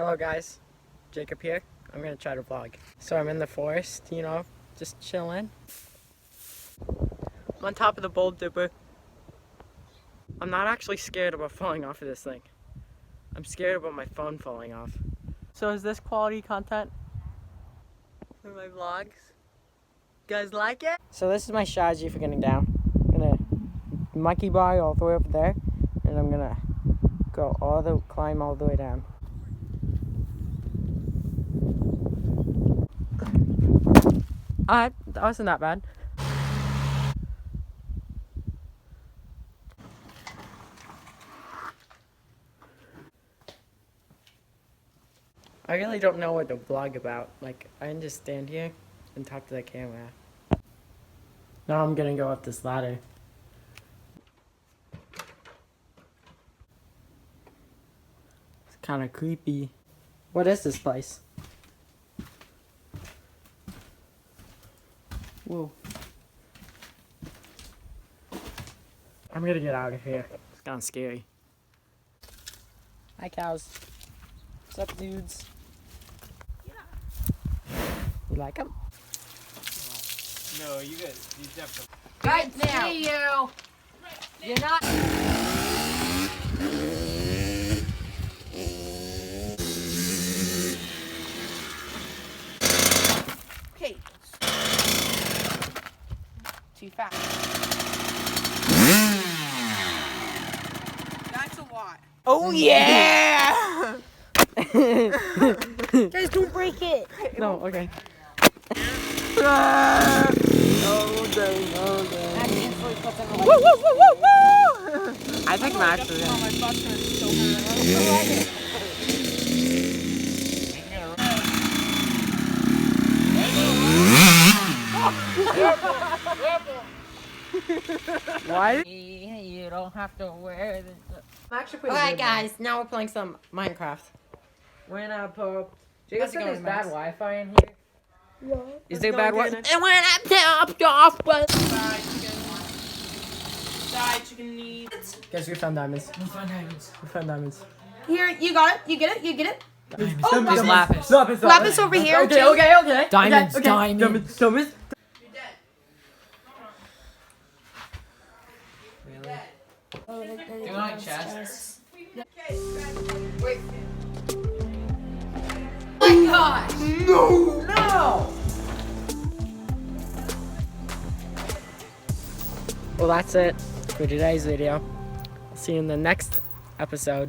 Hello guys, Jacob here. I'm gonna try to vlog. So I'm in the forest, just chilling. I'm on top of the Bold Dipper. I'm not actually scared about falling off of this thing. I'm scared about my phone falling off. So is this quality content for my vlogs? You guys like it? So this is my strategy for getting down. I'm gonna monkey bar all the way up there, and I'm gonna climb all the way down. That wasn't that bad. I really don't know what to vlog about. Like, I can just stand here and talk to the camera. Now I'm gonna go up this ladder. It's kind of creepy. What is this place? Whoa. I'm gonna get out of here. It's kind of scary. Hi, cows. What's up, dudes? You like them? No, you definitely. Right now. See you. You're not. Okay. Too fast. That's a lot. Oh yeah! Guys, don't break it. No, okay. Oh dang, oh dang. Woo, woo, woo, woo, woo! I think Max is Oh, my butt hurts so Why? You don't have to wear this. Alright guys, now we're playing some Minecraft. When I popped. Jacob How's it said there's going, bad Max? Wi-Fi in here. Yeah. Is there bad Wi-Fi? And when I popped off, Side chicken needs. Guys, we found diamonds. We found diamonds. Here, you got it. You get it. You get it. Oh, There's lapis. Lapis over here. Okay, too. okay. Diamonds, Okay. diamonds. Diamonds. Do you like chests? Wait. Oh my gosh! No! Well, that's it for today's video. I'll see you in the next episode.